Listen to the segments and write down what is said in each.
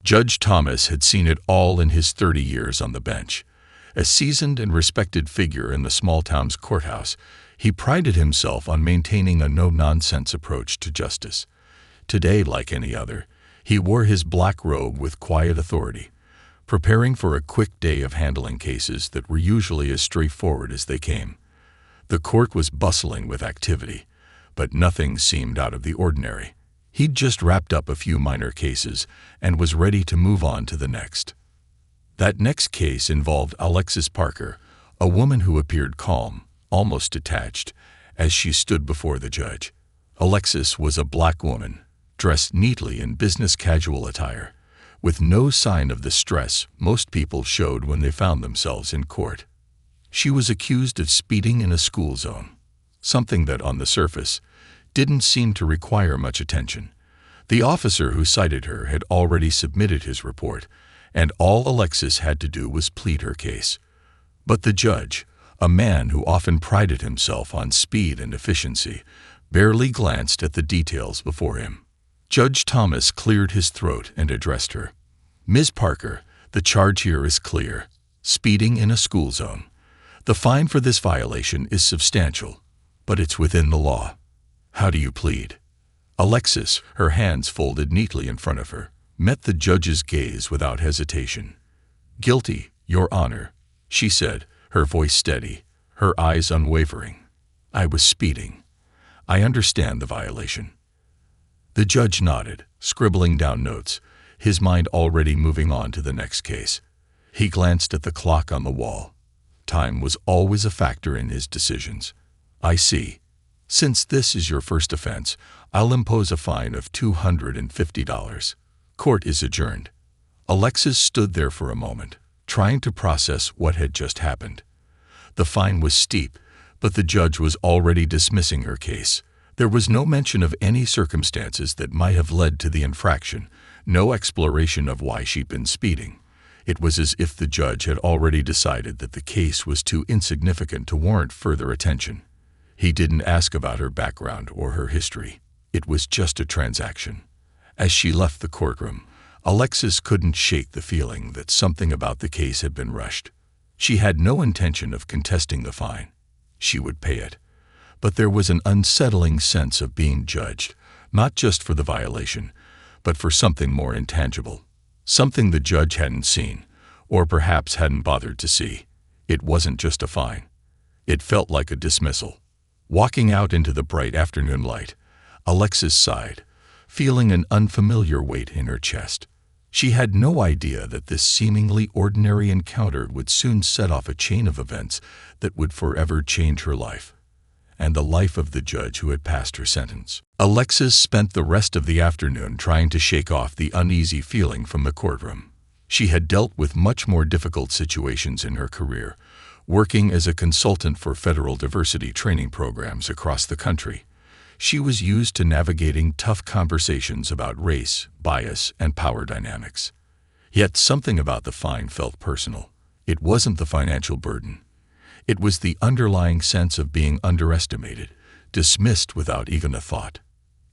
Judge Thomas had seen it all in his 30 years on the bench. A seasoned and respected figure in the small town's courthouse, he prided himself on maintaining a no-nonsense approach to justice. Today, like any other, he wore his black robe with quiet authority, preparing for a quick day of handling cases that were usually as straightforward as they came. The court was bustling with activity, but nothing seemed out of the ordinary. He'd just wrapped up a few minor cases and was ready to move on to the next. That next case involved Alexis Parker, a woman who appeared calm, almost detached, as she stood before the judge. Alexis was a black woman, dressed neatly in business casual attire, with no sign of the stress most people showed when they found themselves in court. She was accused of speeding in a school zone, something that, on the surface, didn't seem to require much attention. The officer who cited her had already submitted his report, and all Alexis had to do was plead her case. But the judge, a man who often prided himself on speed and efficiency, barely glanced at the details before him. Judge Thomas cleared his throat and addressed her. "Ms. Parker, the charge here is clear: speeding in a school zone. The fine for this violation is substantial, but it's within the law. How do you plead?" Alexis, her hands folded neatly in front of her, met the judge's gaze without hesitation. "Guilty, Your Honor," she said, her voice steady, her eyes unwavering. "I was speeding. I understand the violation." The judge nodded, scribbling down notes, his mind already moving on to the next case. He glanced at the clock on the wall. Time was always a factor in his decisions. "I see. Since this is your first offense, I'll impose a fine of $250. Court is adjourned." Alexis stood there for a moment, trying to process what had just happened. The fine was steep, but the judge was already dismissing her case. There was no mention of any circumstances that might have led to the infraction, no exploration of why she'd been speeding. It was as if the judge had already decided that the case was too insignificant to warrant further attention. He didn't ask about her background or her history. It was just a transaction. As she left the courtroom, Alexis couldn't shake the feeling that something about the case had been rushed. She had no intention of contesting the fine. She would pay it. But there was an unsettling sense of being judged, not just for the violation, but for something more intangible. Something the judge hadn't seen, or perhaps hadn't bothered to see. It wasn't just a fine. It felt like a dismissal. Walking out into the bright afternoon light, Alexis sighed, feeling an unfamiliar weight in her chest. She had no idea that this seemingly ordinary encounter would soon set off a chain of events that would forever change her life, and the life of the judge who had passed her sentence. Alexis spent the rest of the afternoon trying to shake off the uneasy feeling from the courtroom. She had dealt with much more difficult situations in her career, working as a consultant for federal diversity training programs across the country. She was used to navigating tough conversations about race, bias, and power dynamics. Yet something about the fine felt personal. It wasn't the financial burden. It was the underlying sense of being underestimated, dismissed without even a thought.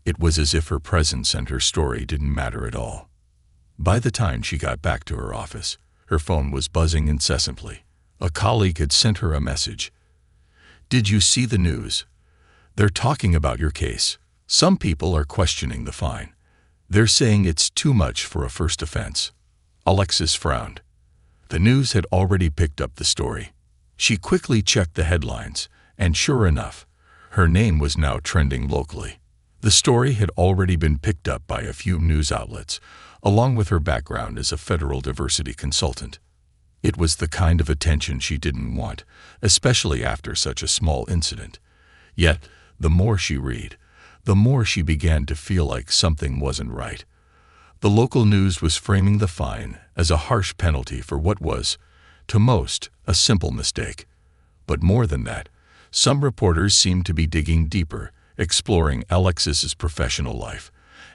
It was as if her presence and her story didn't matter at all. By the time she got back to her office, her phone was buzzing incessantly. A colleague had sent her a message. "Did you see the news? They're talking about your case. Some people are questioning the fine. They're saying it's too much for a first offense." Alexis frowned. The news had already picked up the story. She quickly checked the headlines, and sure enough, her name was now trending locally. The story had already been picked up by a few news outlets, along with her background as a federal diversity consultant. It was the kind of attention she didn't want, especially after such a small incident. Yet, the more she read, the more she began to feel like something wasn't right. The local news was framing the fine as a harsh penalty for what was, to most, a simple mistake. But more than that, some reporters seemed to be digging deeper, exploring Alexis's professional life,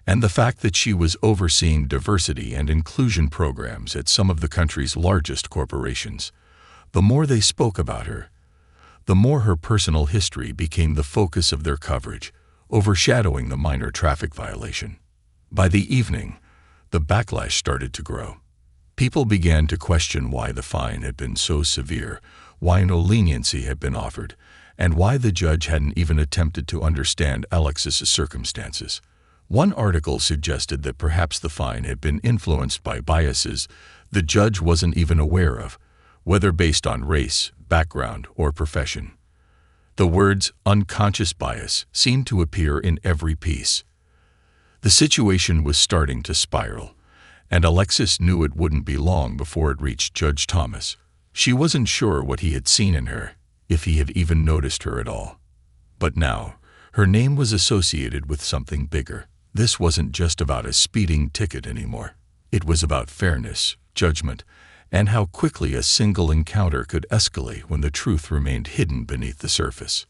and the fact that she was overseeing diversity and inclusion programs at some of the country's largest corporations. The more they spoke about her, the more her personal history became the focus of their coverage, overshadowing the minor traffic violation. By the evening, the backlash started to grow. People began to question why the fine had been so severe, why no leniency had been offered, and why the judge hadn't even attempted to understand Alexis's circumstances. One article suggested that perhaps the fine had been influenced by biases the judge wasn't even aware of, whether based on race, background, or profession. The words unconscious bias seemed to appear in every piece. The situation was starting to spiral, and Alexis knew it wouldn't be long before it reached Judge Thomas. She wasn't sure what he had seen in her, if he had even noticed her at all. But now, her name was associated with something bigger. This wasn't just about a speeding ticket anymore. It was about fairness, judgment, and how quickly a single encounter could escalate when the truth remained hidden beneath the surface.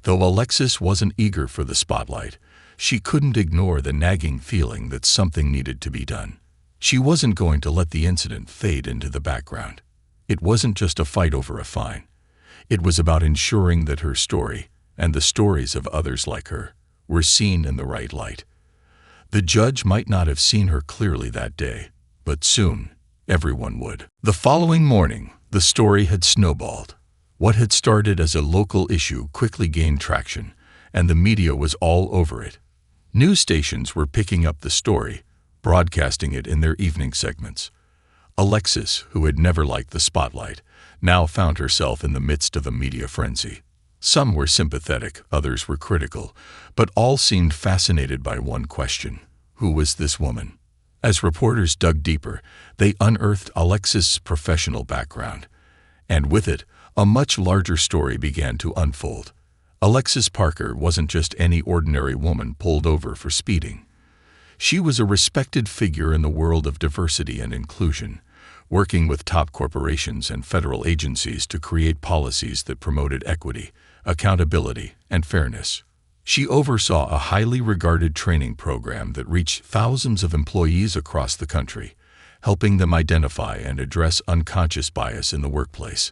Though Alexis wasn't eager for the spotlight, she couldn't ignore the nagging feeling that something needed to be done. She wasn't going to let the incident fade into the background. It wasn't just a fight over a fine. It was about ensuring that her story, and the stories of others like her, were seen in the right light. The judge might not have seen her clearly that day, but soon everyone would. The following morning, the story had snowballed. What had started as a local issue quickly gained traction, and the media was all over it. News stations were picking up the story, broadcasting it in their evening segments. Alexis, who had never liked the spotlight, now found herself in the midst of a media frenzy. Some were sympathetic, others were critical, but all seemed fascinated by one question: who was this woman? As reporters dug deeper, they unearthed Alexis' professional background, and with it, a much larger story began to unfold. Alexis Parker wasn't just any ordinary woman pulled over for speeding. She was a respected figure in the world of diversity and inclusion, working with top corporations and federal agencies to create policies that promoted equity, accountability, and fairness. She oversaw a highly regarded training program that reached thousands of employees across the country, helping them identify and address unconscious bias in the workplace.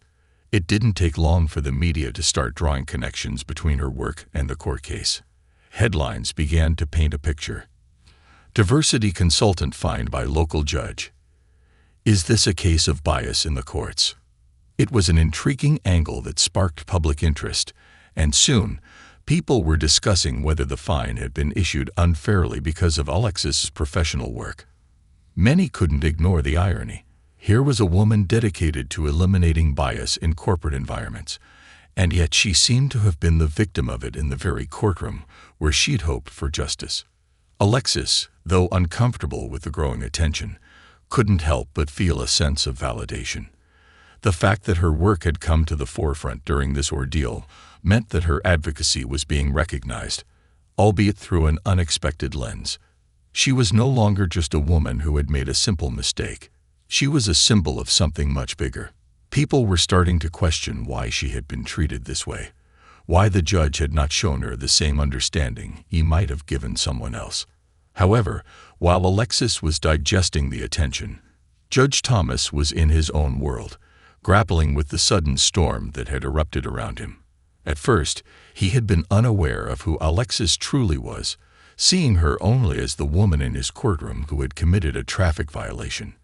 It didn't take long for the media to start drawing connections between her work and the court case. Headlines began to paint a picture. Diversity consultant fined by local judge. Is this a case of bias in the courts? It was an intriguing angle that sparked public interest, and soon, people were discussing whether the fine had been issued unfairly because of Alexis' professional work. Many couldn't ignore the irony. Here was a woman dedicated to eliminating bias in corporate environments, and yet she seemed to have been the victim of it in the very courtroom where she'd hoped for justice. Alexis, though uncomfortable with the growing attention, couldn't help but feel a sense of validation. The fact that her work had come to the forefront during this ordeal meant that her advocacy was being recognized, albeit through an unexpected lens. She was no longer just a woman who had made a simple mistake. She was a symbol of something much bigger. People were starting to question why she had been treated this way, why the judge had not shown her the same understanding he might have given someone else. However, while Alexis was digesting the attention, Judge Thomas was in his own world, grappling with the sudden storm that had erupted around him. At first, he had been unaware of who Alexis truly was, seeing her only as the woman in his courtroom who had committed a traffic violation.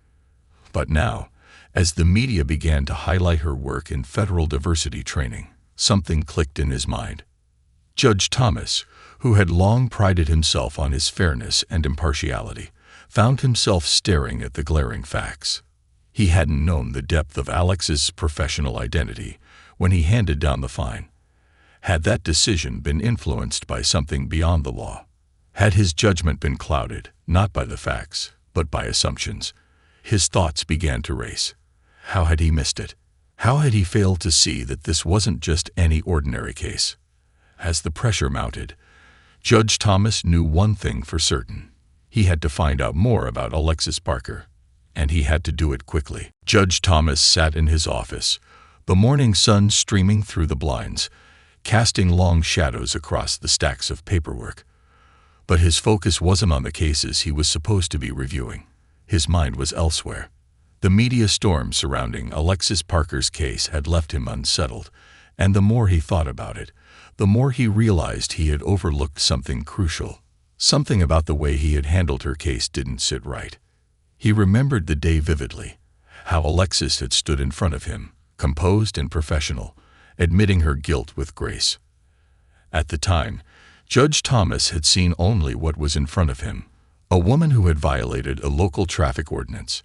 But now, as the media began to highlight her work in federal diversity training, something clicked in his mind. Judge Thomas, who had long prided himself on his fairness and impartiality, found himself staring at the glaring facts. He hadn't known the depth of Alex's professional identity when he handed down the fine. Had that decision been influenced by something beyond the law? Had his judgment been clouded, not by the facts, but by assumptions? His thoughts began to race. How had he missed it? How had he failed to see that this wasn't just any ordinary case? As the pressure mounted, Judge Thomas knew one thing for certain. He had to find out more about Alexis Parker, and he had to do it quickly. Judge Thomas sat in his office, the morning sun streaming through the blinds, casting long shadows across the stacks of paperwork. But his focus wasn't on the cases he was supposed to be reviewing. His mind was elsewhere. The media storm surrounding Alexis Parker's case had left him unsettled, and the more he thought about it, the more he realized he had overlooked something crucial. Something about the way he had handled her case didn't sit right. He remembered the day vividly, how Alexis had stood in front of him, composed and professional, admitting her guilt with grace. At the time, Judge Thomas had seen only what was in front of him, a woman who had violated a local traffic ordinance.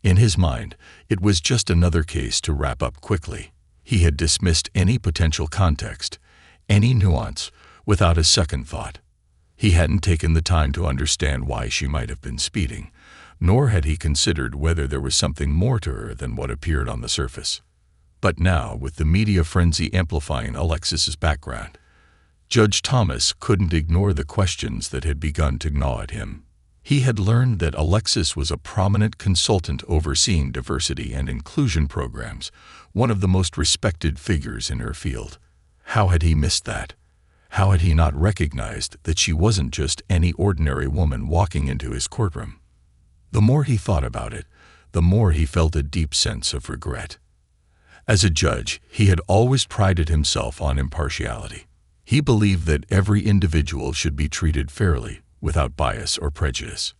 In his mind, it was just another case to wrap up quickly. He had dismissed any potential context, any nuance, without a second thought. He hadn't taken the time to understand why she might have been speeding, nor had he considered whether there was something more to her than what appeared on the surface. But now, with the media frenzy amplifying Alexis's background, Judge Thomas couldn't ignore the questions that had begun to gnaw at him. He had learned that Alexis was a prominent consultant overseeing diversity and inclusion programs, one of the most respected figures in her field. How had he missed that? How had he not recognized that she wasn't just any ordinary woman walking into his courtroom? The more he thought about it, the more he felt a deep sense of regret. As a judge, he had always prided himself on impartiality. He believed that every individual should be treated fairly, without bias or prejudice.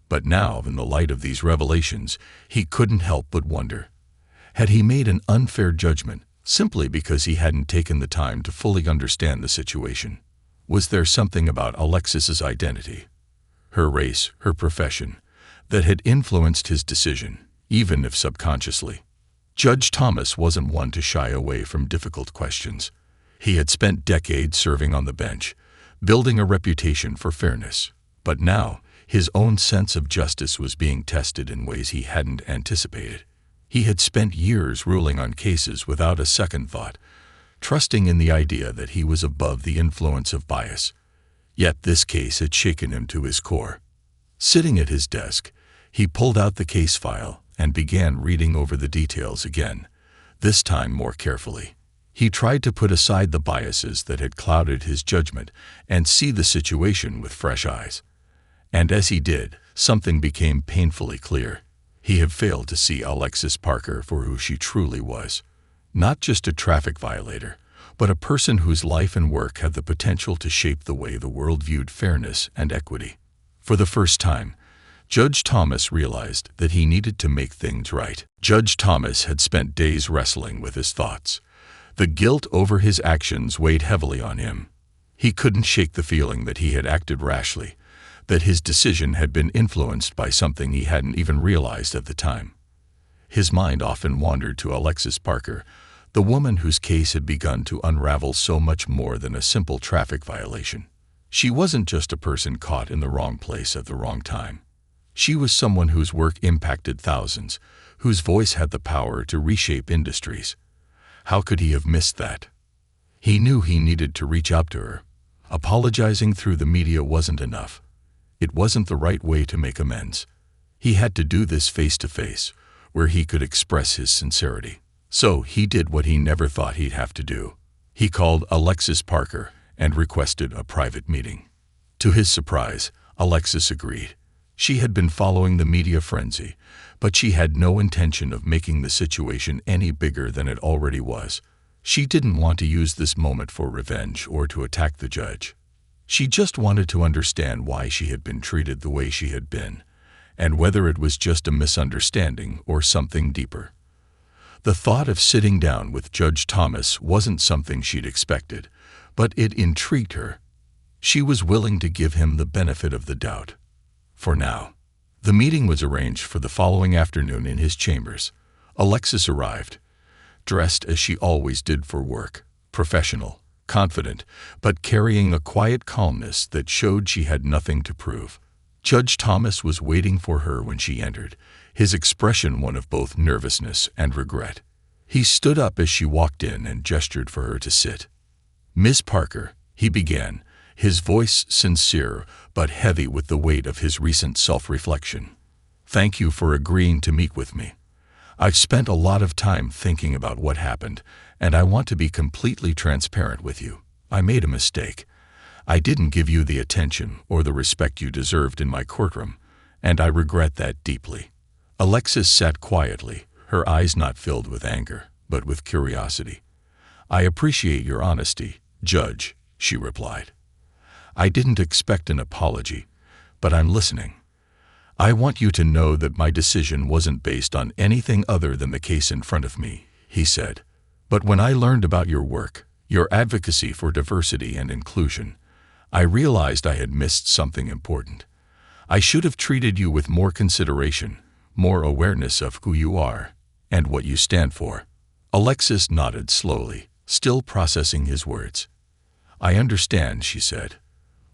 But now, in the light of these revelations, he couldn't help but wonder. Had he made an unfair judgment simply because he hadn't taken the time to fully understand the situation? Was there something about Alexis's identity, her race, her profession, that had influenced his decision, even if subconsciously? Judge Thomas wasn't one to shy away from difficult questions. He had spent decades serving on the bench, building a reputation for fairness. But now, his own sense of justice was being tested in ways he hadn't anticipated. He had spent years ruling on cases without a second thought, trusting in the idea that he was above the influence of bias. Yet this case had shaken him to his core. Sitting at his desk, he pulled out the case file and began reading over the details again, this time more carefully. He tried to put aside the biases that had clouded his judgment and see the situation with fresh eyes. And as he did, something became painfully clear. He had failed to see Alexis Parker for who she truly was. Not just a traffic violator, but a person whose life and work had the potential to shape the way the world viewed fairness and equity. For the first time, Judge Thomas realized that he needed to make things right. Judge Thomas had spent days wrestling with his thoughts. The guilt over his actions weighed heavily on him. He couldn't shake the feeling that he had acted rashly, that his decision had been influenced by something he hadn't even realized at the time. His mind often wandered to Alexis Parker, the woman whose case had begun to unravel so much more than a simple traffic violation. She wasn't just a person caught in the wrong place at the wrong time. She was someone whose work impacted thousands, whose voice had the power to reshape industries. How could he have missed that? He knew he needed to reach out to her. Apologizing through the media wasn't enough. It wasn't the right way to make amends. He had to do this face-to-face, where he could express his sincerity. So he did what he never thought he'd have to do. He called Alexis Parker and requested a private meeting. To his surprise, Alexis agreed. She had been following the media frenzy, but she had no intention of making the situation any bigger than it already was. She didn't want to use this moment for revenge or to attack the judge. She just wanted to understand why she had been treated the way she had been, and whether it was just a misunderstanding or something deeper. The thought of sitting down with Judge Thomas wasn't something she'd expected, but it intrigued her. She was willing to give him the benefit of the doubt. For now. The meeting was arranged for the following afternoon in his chambers. Alexis arrived, dressed as she always did for work, professional, confident, but carrying a quiet calmness that showed she had nothing to prove. Judge Thomas was waiting for her when she entered, his expression one of both nervousness and regret. He stood up as she walked in and gestured for her to sit. "Miss Parker," he began, his voice sincere but heavy with the weight of his recent self-reflection. "Thank you for agreeing to meet with me. I've spent a lot of time thinking about what happened, and I want to be completely transparent with you. I made a mistake. I didn't give you the attention or the respect you deserved in my courtroom, and I regret that deeply." Alexis sat quietly, her eyes not filled with anger, but with curiosity. "I appreciate your honesty, Judge," she replied. I didn't expect an apology, but I'm listening. I want you to know that my decision wasn't based on anything other than the case in front of me," he said. "But when I learned about your work, your advocacy for diversity and inclusion, I realized I had missed something important. I should have treated you with more consideration, more awareness of who you are and what you stand for." Alexis nodded slowly, still processing his words. "I understand," she said.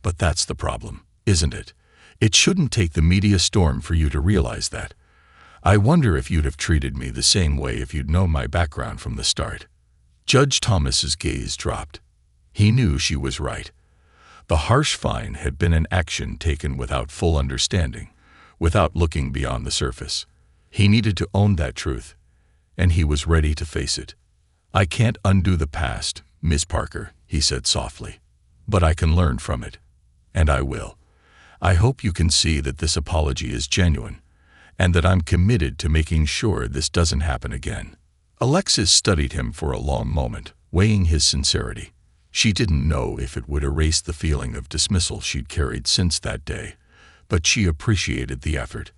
"But that's the problem, isn't it? It shouldn't take the media storm for you to realize that. I wonder if you'd have treated me the same way if you'd known my background from the start." Judge Thomas's gaze dropped. He knew she was right. The harsh fine had been an action taken without full understanding, without looking beyond the surface. He needed to own that truth, and he was ready to face it. "I can't undo the past, Ms. Parker," he said softly, "but I can learn from it, and I will. I hope you can see that this apology is genuine, and that I'm committed to making sure this doesn't happen again." Alexis studied him for a long moment, weighing his sincerity. She didn't know if it would erase the feeling of dismissal she'd carried since that day, but she appreciated the effort.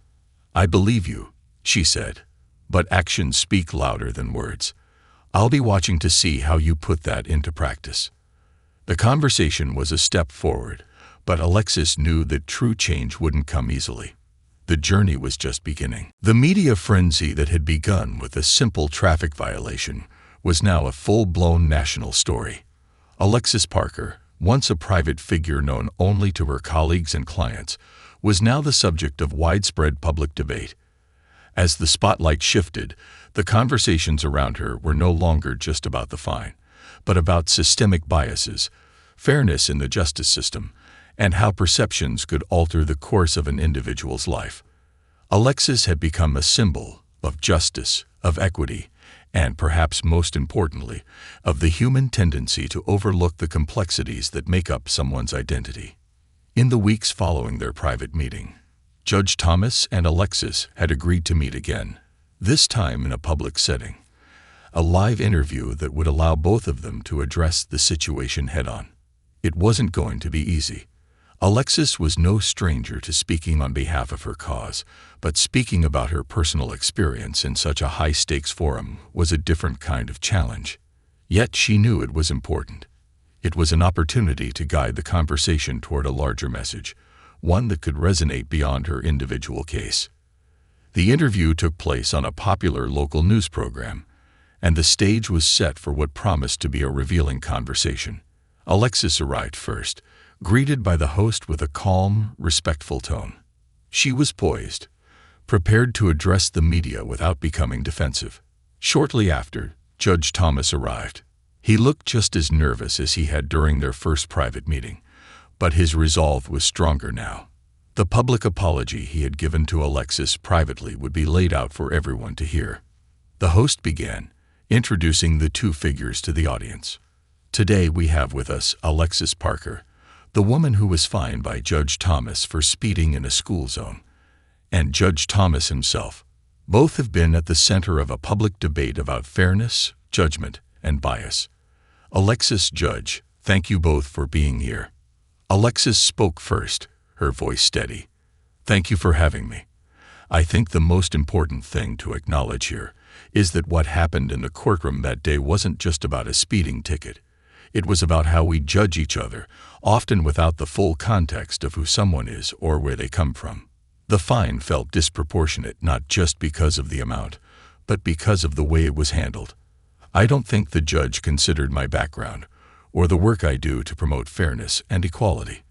"I believe you," she said, "but actions speak louder than words. I'll be watching to see how you put that into practice." The conversation was a step forward, but Alexis knew that true change wouldn't come easily. The journey was just beginning. The media frenzy that had begun with a simple traffic violation was now a full-blown national story. Alexis Parker, once a private figure known only to her colleagues and clients, was now the subject of widespread public debate. As the spotlight shifted, the conversations around her were no longer just about the fine, but about systemic biases, fairness in the justice system, and how perceptions could alter the course of an individual's life. Alexis had become a symbol of justice, of equity, and perhaps most importantly, of the human tendency to overlook the complexities that make up someone's identity. In the weeks following their private meeting, Judge Thomas and Alexis had agreed to meet again, this time in a public setting, a live interview that would allow both of them to address the situation head-on. It wasn't going to be easy. Alexis was no stranger to speaking on behalf of her cause, but speaking about her personal experience in such a high-stakes forum was a different kind of challenge. Yet she knew it was important. It was an opportunity to guide the conversation toward a larger message, one that could resonate beyond her individual case. The interview took place on a popular local news program, and the stage was set for what promised to be a revealing conversation. Alexis arrived first, greeted by the host with a calm, respectful tone. She was poised, prepared to address the media without becoming defensive. Shortly after, Judge Thomas arrived. He looked just as nervous as he had during their first private meeting, but his resolve was stronger now. The public apology he had given to Alexis privately would be laid out for everyone to hear. The host began, introducing the two figures to the audience. "Today we have with us Alexis Parker, the woman who was fined by Judge Thomas for speeding in a school zone, and Judge Thomas himself. Both have been at the center of a public debate about fairness, judgment, and bias. Alexis, Judge, thank you both for being here." Alexis spoke first, her voice steady. "Thank you for having me. I think the most important thing to acknowledge here is that what happened in the courtroom that day wasn't just about a speeding ticket. It was about how we judge each other, often without the full context of who someone is or where they come from. The fine felt disproportionate not just because of the amount, but because of the way it was handled. I don't think the judge considered my background or the work I do to promote fairness and equality.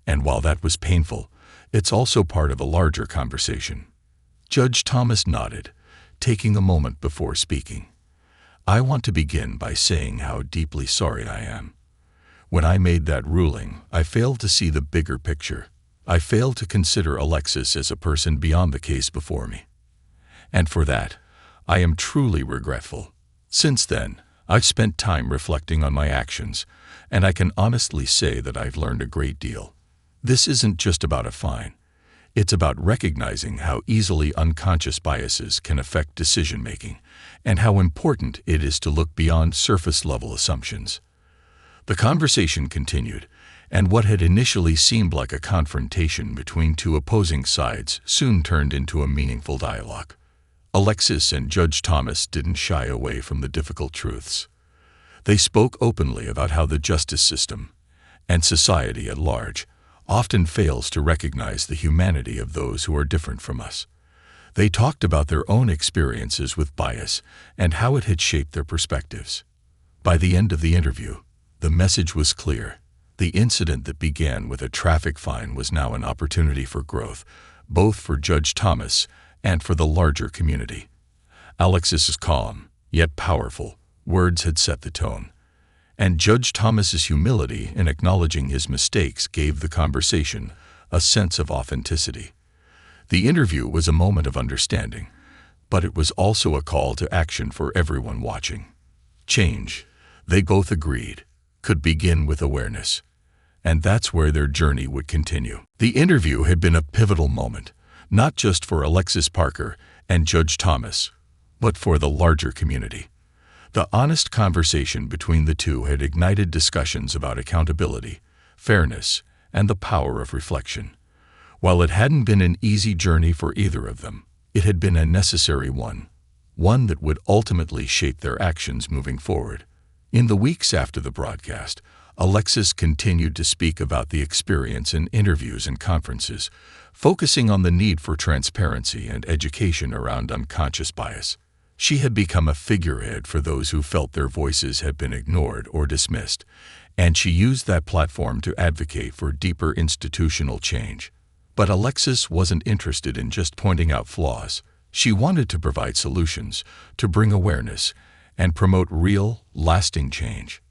And while that was painful, it's also part of a larger conversation." Judge Thomas nodded, taking a moment before speaking. "I want to begin by saying how deeply sorry I am. When I made that ruling, I failed to see the bigger picture. I failed to consider Alexis as a person beyond the case before me. And for that, I am truly regretful. Since then, I've spent time reflecting on my actions, and I can honestly say that I've learned a great deal. This isn't just about a fine. It's about recognizing how easily unconscious biases can affect decision-making, and how important it is to look beyond surface-level assumptions." The conversation continued, and what had initially seemed like a confrontation between two opposing sides soon turned into a meaningful dialogue. Alexis and Judge Thomas didn't shy away from the difficult truths. They spoke openly about how the justice system, and society at large, often fails to recognize the humanity of those who are different from us. They talked about their own experiences with bias and how it had shaped their perspectives. By the end of the interview, the message was clear. The incident that began with a traffic fine was now an opportunity for growth, both for Judge Thomas and for the larger community. Alexis's calm, yet powerful, words had set the tone, and Judge Thomas's humility in acknowledging his mistakes gave the conversation a sense of authenticity. The interview was a moment of understanding, but it was also a call to action for everyone watching. Change, they both agreed, could begin with awareness, and that's where their journey would continue. The interview had been a pivotal moment, not just for Alexis Parker and Judge Thomas, but for the larger community. The honest conversation between the two had ignited discussions about accountability, fairness, and the power of reflection. While it hadn't been an easy journey for either of them, it had been a necessary one that would ultimately shape their actions moving forward. In the weeks after the broadcast, Alexis continued to speak about the experience in interviews and conferences, focusing on the need for transparency and education around unconscious bias. She had become a figurehead for those who felt their voices had been ignored or dismissed, and she used that platform to advocate for deeper institutional change. But Alexis wasn't interested in just pointing out flaws. She wanted to provide solutions, to bring awareness, and promote real, lasting change.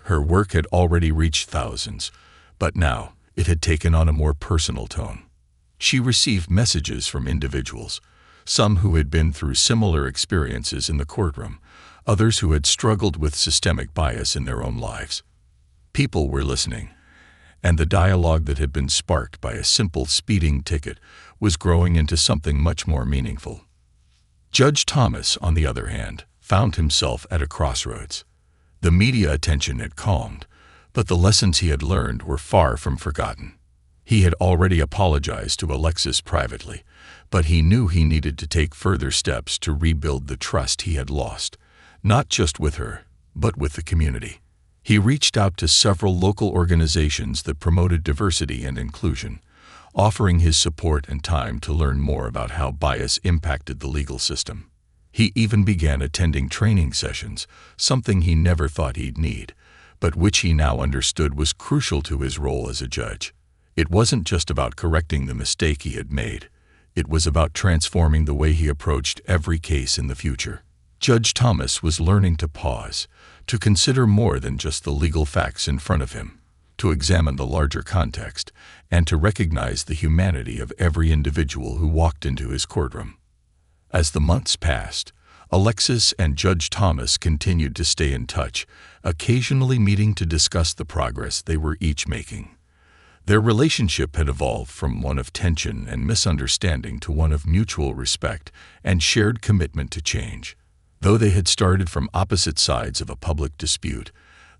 Her work had already reached thousands, but now it had taken on a more personal tone. She received messages from individuals, some who had been through similar experiences in the courtroom, others who had struggled with systemic bias in their own lives. People were listening, and the dialogue that had been sparked by a simple speeding ticket was growing into something much more meaningful. Judge Thomas, on the other hand, found himself at a crossroads. The media attention had calmed, but the lessons he had learned were far from forgotten. He had already apologized to Alexis privately, but he knew he needed to take further steps to rebuild the trust he had lost, not just with her, but with the community. He reached out to several local organizations that promoted diversity and inclusion, offering his support and time to learn more about how bias impacted the legal system. He even began attending training sessions, something he never thought he'd need, but which he now understood was crucial to his role as a judge. It wasn't just about correcting the mistake he had made. It was about transforming the way he approached every case in the future. Judge Thomas was learning to pause, to consider more than just the legal facts in front of him, to examine the larger context, and to recognize the humanity of every individual who walked into his courtroom. As the months passed, Alexis and Judge Thomas continued to stay in touch, occasionally meeting to discuss the progress they were each making. Their relationship had evolved from one of tension and misunderstanding to one of mutual respect and shared commitment to change. Though they had started from opposite sides of a public dispute,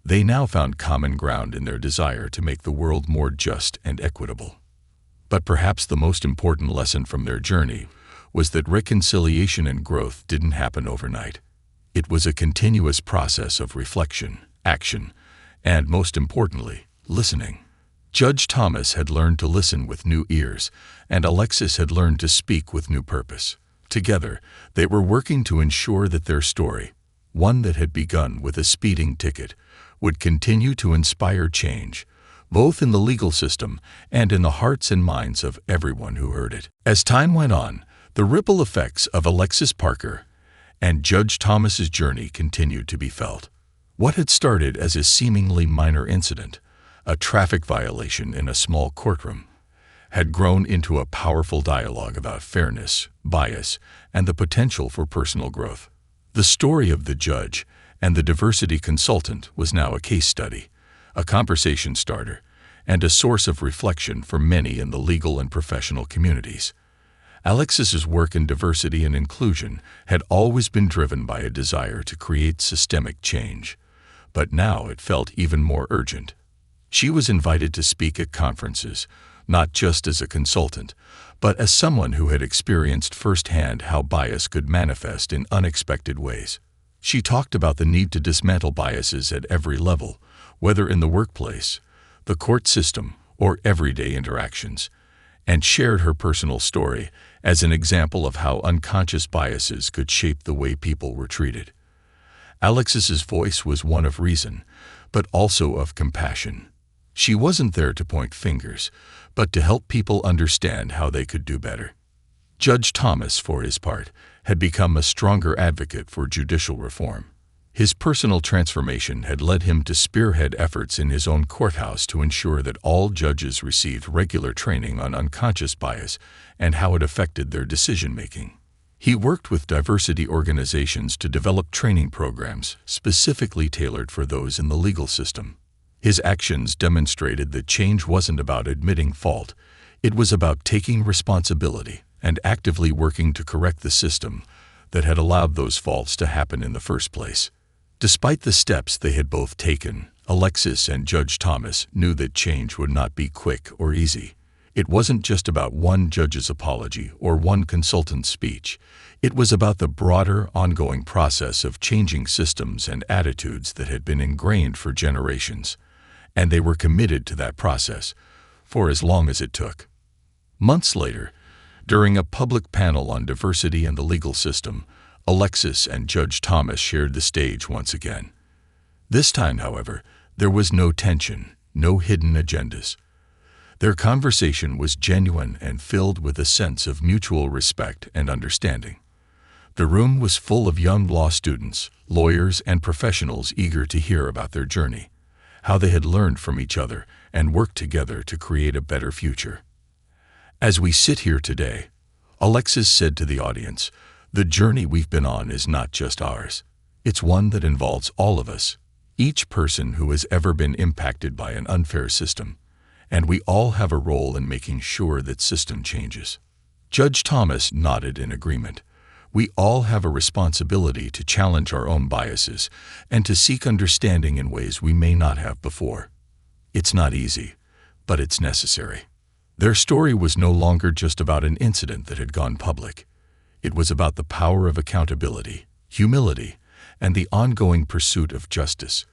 they now found common ground in their desire to make the world more just and equitable. But perhaps the most important lesson from their journey was that reconciliation and growth didn't happen overnight. It was a continuous process of reflection, action, and most importantly, listening. Judge Thomas had learned to listen with new ears, and Alexis had learned to speak with new purpose. Together, they were working to ensure that their story, one that had begun with a speeding ticket, would continue to inspire change, both in the legal system and in the hearts and minds of everyone who heard it. As time went on, the ripple effects of Alexis Parker and Judge Thomas's journey continued to be felt. What had started as a seemingly minor incident, a traffic violation in a small courtroom, had grown into a powerful dialogue about fairness, bias, and the potential for personal growth. The story of the judge and the diversity consultant was now a case study, a conversation starter, and a source of reflection for many in the legal and professional communities. Alexis's work in diversity and inclusion had always been driven by a desire to create systemic change, but now it felt even more urgent. She was invited to speak at conferences, not just as a consultant, but as someone who had experienced firsthand how bias could manifest in unexpected ways. She talked about the need to dismantle biases at every level, whether in the workplace, the court system, or everyday interactions, and shared her personal story as an example of how unconscious biases could shape the way people were treated. Alexis's voice was one of reason, but also of compassion. She wasn't there to point fingers, but to help people understand how they could do better. Judge Thomas, for his part, had become a stronger advocate for judicial reform. His personal transformation had led him to spearhead efforts in his own courthouse to ensure that all judges received regular training on unconscious bias and how it affected their decision-making. He worked with diversity organizations to develop training programs specifically tailored for those in the legal system. His actions demonstrated that change wasn't about admitting fault. It was about taking responsibility and actively working to correct the system that had allowed those faults to happen in the first place. Despite the steps they had both taken, Alexis and Judge Thomas knew that change would not be quick or easy. It wasn't just about one judge's apology or one consultant's speech. It was about the broader, ongoing process of changing systems and attitudes that had been ingrained for generations. And they were committed to that process, for as long as it took. Months later, during a public panel on diversity and the legal system, Alexis and Judge Thomas shared the stage once again. This time, however, there was no tension, no hidden agendas. Their conversation was genuine and filled with a sense of mutual respect and understanding. The room was full of young law students, lawyers, and professionals eager to hear about their journey, how they had learned from each other and worked together to create a better future. As we sit here today, Alexis said to the audience, "The journey we've been on is not just ours. It's one that involves all of us, each person who has ever been impacted by an unfair system, and we all have a role in making sure that system changes." Judge Thomas nodded in agreement. We all have a responsibility to challenge our own biases and to seek understanding in ways we may not have before. It's not easy, but it's necessary. Their story was no longer just about an incident that had gone public. It was about the power of accountability, humility, and the ongoing pursuit of justice.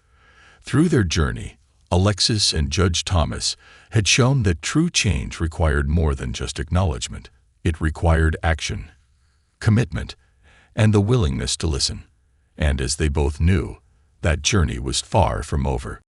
Through their journey, Alexis and Judge Thomas had shown that true change required more than just acknowledgement. It required action, commitment, and the willingness to listen. And as they both knew, that journey was far from over.